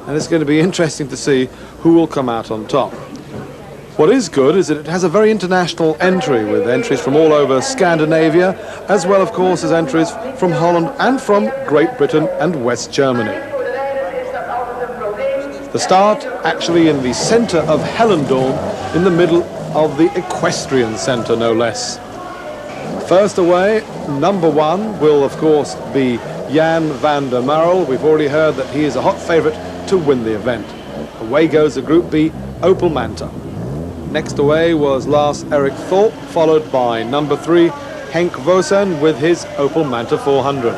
and it's going to be interesting to see who will come out on top. What is good is that it has a very international entry, with entries from all over Scandinavia, as well, of course, as entries from Holland and from Great Britain and West Germany. The start actually in the centre of Hellendoorn, in the middle of the equestrian centre, no less. First away, number 1 will, of course, be Jan van der Marel. We've already heard that he is a hot favourite to win the event. Away goes the Group B Opel Manta. Next away was Lars Erik Thorpe, followed by number 3 Henk Vossen with his Opel Manta 400.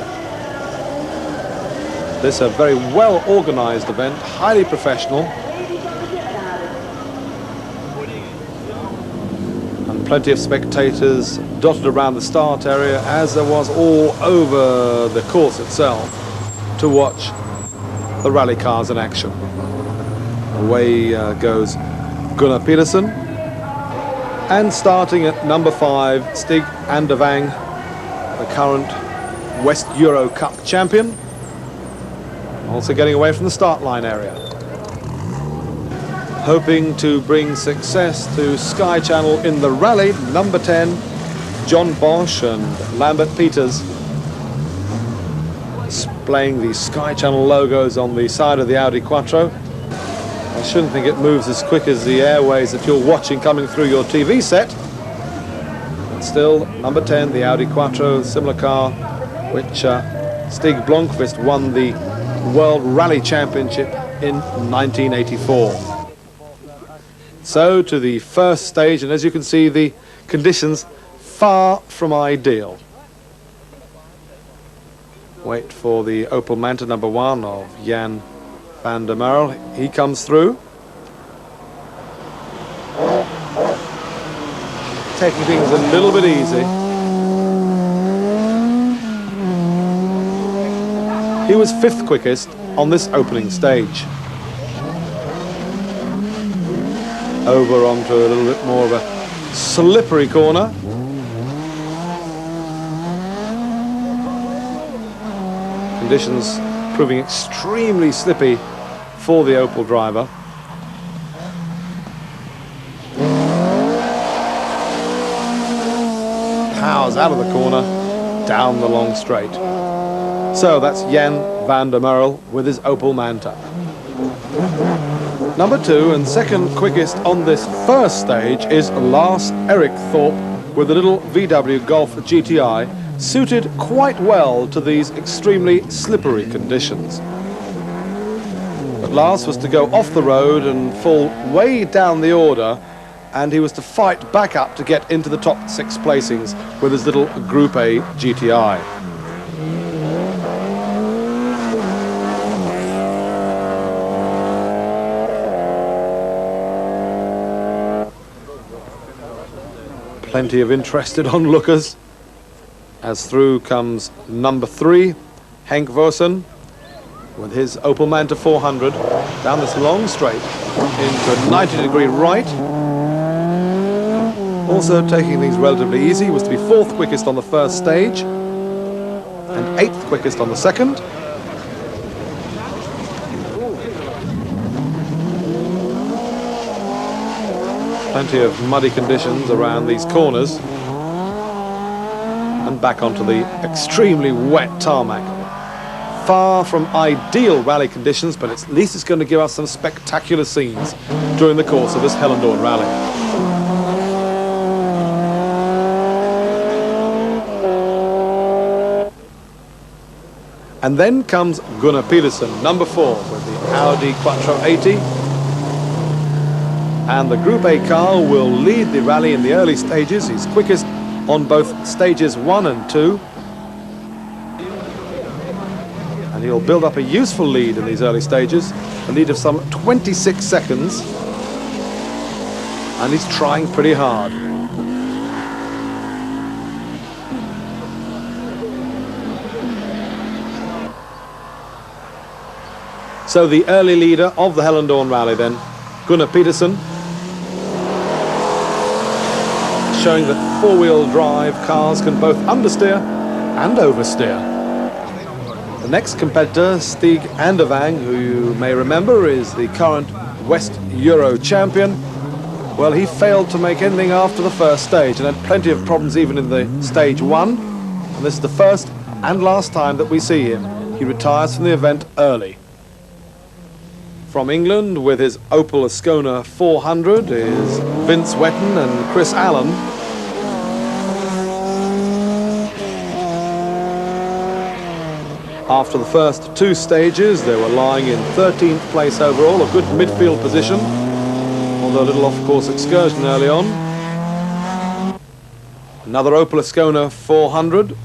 This is a very well organised event, highly professional, and plenty of spectators dotted around the start area, as there was all over the course itself, to watch the rally cars in action. Away goes Gunnar Pedersen, and starting at number 5, Stig Andervang, the current West Euro Cup champion, also getting away from the start line area. Hoping to bring success to Sky Channel in the rally, number 10, John Bosch and Lambert Peters, displaying the Sky Channel logos on the side of the Audi Quattro. I shouldn't think it moves as quick as the airways that you're watching coming through your TV set. But still, number 10, the Audi Quattro, similar car which Stig Blomqvist won the World Rally Championship in 1984. So to the first stage, and as you can see, the conditions far from ideal. Wait for the Opel Manta number 1 of Jan van der Marel. He comes through, taking things a little bit easy. He was 5th quickest on this opening stage. Over onto a little bit more of a slippery corner. Conditions proving extremely slippy for the Opel driver. Powers out of the corner, down the long straight. So that's Jan van der Marel with his Opel Manta. Number 2 and second quickest on this first stage is Lars Erik Thorpe with a little VW Golf GTI, suited quite well to these extremely slippery conditions. But Lars was to go off the road and fall way down the order, and he was to fight back up to get into the top 6 placings with his little Group A GTI. Plenty of interested onlookers, as through comes number 3, Henk Vossen, with his Opel Manta 400, down this long straight into a 90-degree right. Also taking things relatively easy, was to be 4th quickest on the first stage and 8th quickest on the second. Plenty of muddy conditions around these corners, and back onto the extremely wet tarmac. Far from ideal rally conditions, but at least it's going to give us some spectacular scenes during the course of this Hellendoorn rally. And then comes Gunnar Pedersen, number 4, with the Audi Quattro 80. And the Group A car will lead the rally in the early stages. He's quickest on both stages 1 and 2. And he'll build up a useful lead in these early stages, a lead of some 26 seconds. And he's trying pretty hard. So the early leader of the Hellendoorn rally then, Gunnar Pedersen, showing that 4-wheel drive cars can both understeer and oversteer. The next competitor, Stig Andervang, who you may remember is the current West Euro champion. Well, he failed to make anything after the first stage and had plenty of problems even in the stage 1. And this is the first and last time that we see him. He retires from the event early. From England with his Opel Ascona 400 is Vince Wetton and Chris Allen. After the first 2 stages, they were lying in 13th place overall, a good midfield position, although a little off-course excursion early on. Another Opel Ascona 400.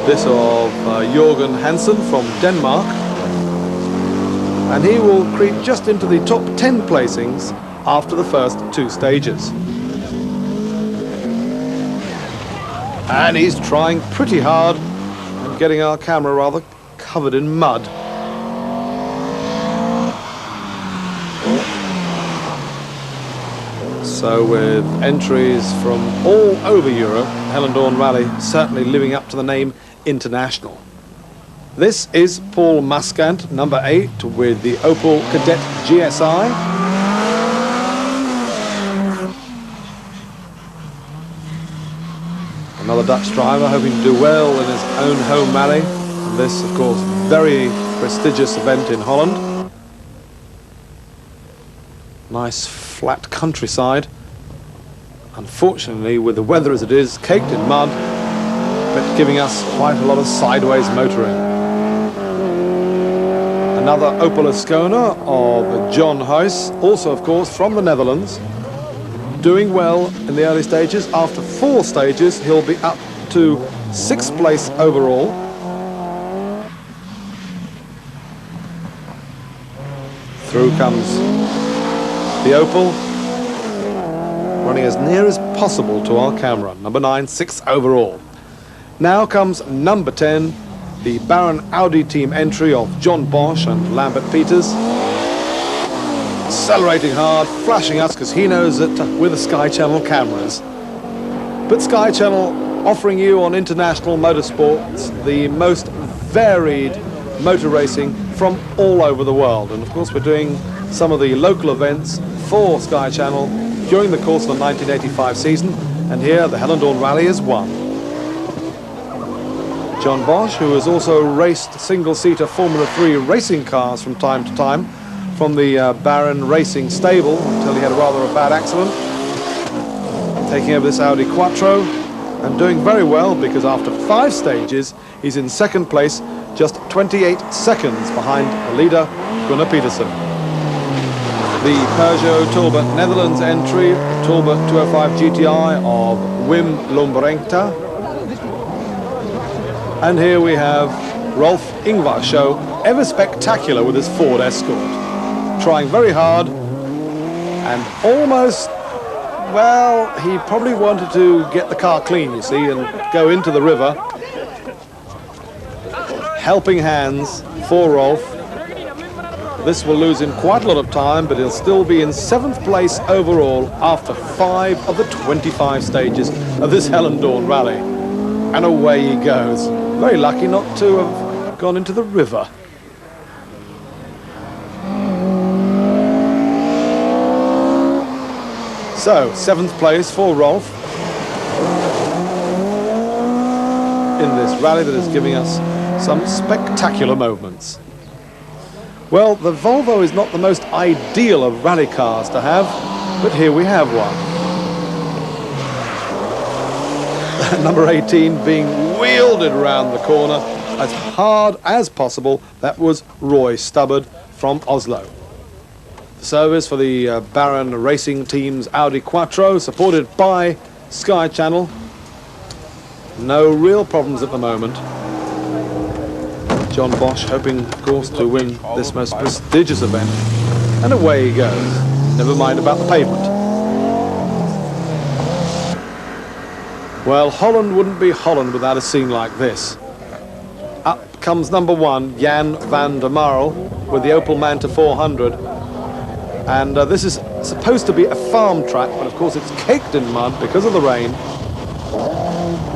This of Jorgen Hansen from Denmark. And he will creep just into the top 10 placings after the first 2 stages. And he's trying pretty hard and getting our camera rather covered in mud. So with entries from all over Europe, Hellendoorn Rally certainly living up to the name international. This is Paul Muscant, number 8, with the Opel Kadett GSI. Another Dutch driver hoping to do well in his own home rally. And this, of course, very prestigious event in Holland. Nice flat countryside. Unfortunately, with the weather as it is, caked in mud, but giving us quite a lot of sideways motoring. Another Opel Ascona of John Bosch, also of course from the Netherlands, doing well in the early stages. After 4 stages, he'll be up to 6th place overall. Through comes the Opel, running as near as possible to our camera. Number 9, 6th overall. Now comes number 10, the Baron Audi team entry of John Bosch and Lambert Peters. Accelerating hard, flashing us because he knows that we're the Sky Channel cameras. But Sky Channel offering you on international motorsports the most varied motor racing from all over the world. And of course we're doing some of the local events for Sky Channel during the course of the 1985 season. And here the Hellendoorn Rally is one. John Bosch, who has also raced single-seater Formula 3 racing cars from time to time from the Baron Racing stable until he had a rather bad accident. Taking over this Audi Quattro and doing very well because after 5 stages he's in 2nd place, just 28 seconds behind the leader, Gunnar Peterson. The Peugeot Tulpenrally Netherlands entry, Tulpenrally 205 GTI of Wim Lombrengta. And here we have Rolf Ingvar show, ever spectacular with his Ford Escort. Trying very hard and almost, well, he probably wanted to get the car clean, you see, and go into the river. Helping hands for Rolf. This will lose him quite a lot of time, but he'll still be in 7th place overall after 5 of the 25 stages of this Hellendoorn Rally. And away he goes. Very lucky not to have gone into the river. So, 7th place for Rolf in this rally that is giving us some spectacular moments. Well, the Volvo is not the most ideal of rally cars to have, but here we have one. Number 18 being wielded around the corner as hard as possible. That was Roy Stubbard from Oslo. The service for the Baron Racing Team's Audi Quattro, supported by Sky Channel. No real problems at the moment. John Bosch hoping, of course, to win this most prestigious event. And away he goes. Never mind about the pavement. Well, Holland wouldn't be Holland without a scene like this. Up comes number 1, Jan van der Marel, with the Opel Manta 400. And this is supposed to be a farm track, but of course it's caked in mud because of the rain.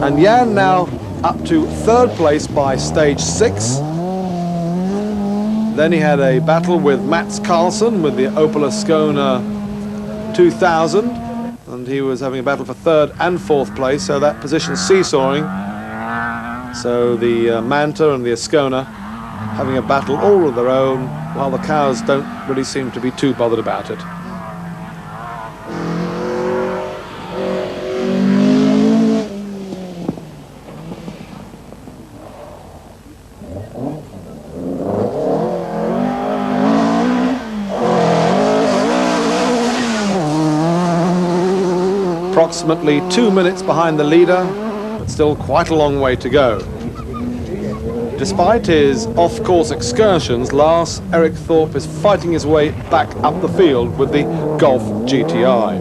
And Jan now up to third place by stage 6. Then he had a battle with Mats Carlsen with the Opel Ascona 2000, and he was having a battle for third and fourth place, so that position seesawing. So the Manta and the Ascona having a battle all of their own, while the cows don't really seem to be too bothered about it. Approximately 2 minutes behind the leader, but still quite a long way to go. Despite his off-course excursions, Lars Erik Thorpe is fighting his way back up the field with the Golf GTI.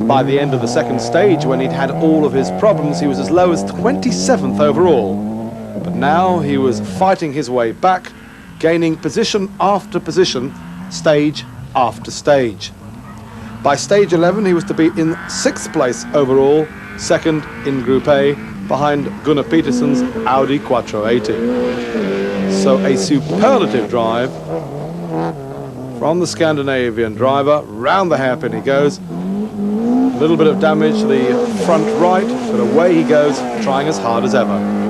By the end of the second stage, when he'd had all of his problems, he was as low as 27th overall. But now he was fighting his way back, gaining position after position, stage after stage. By stage 11, he was to be in 6th place overall, second in Group A, behind Gunnar Petersen's Audi Quattro 80. So a superlative drive from the Scandinavian driver. Round the hairpin he goes. A little bit of damage to the front right, but away he goes, trying as hard as ever.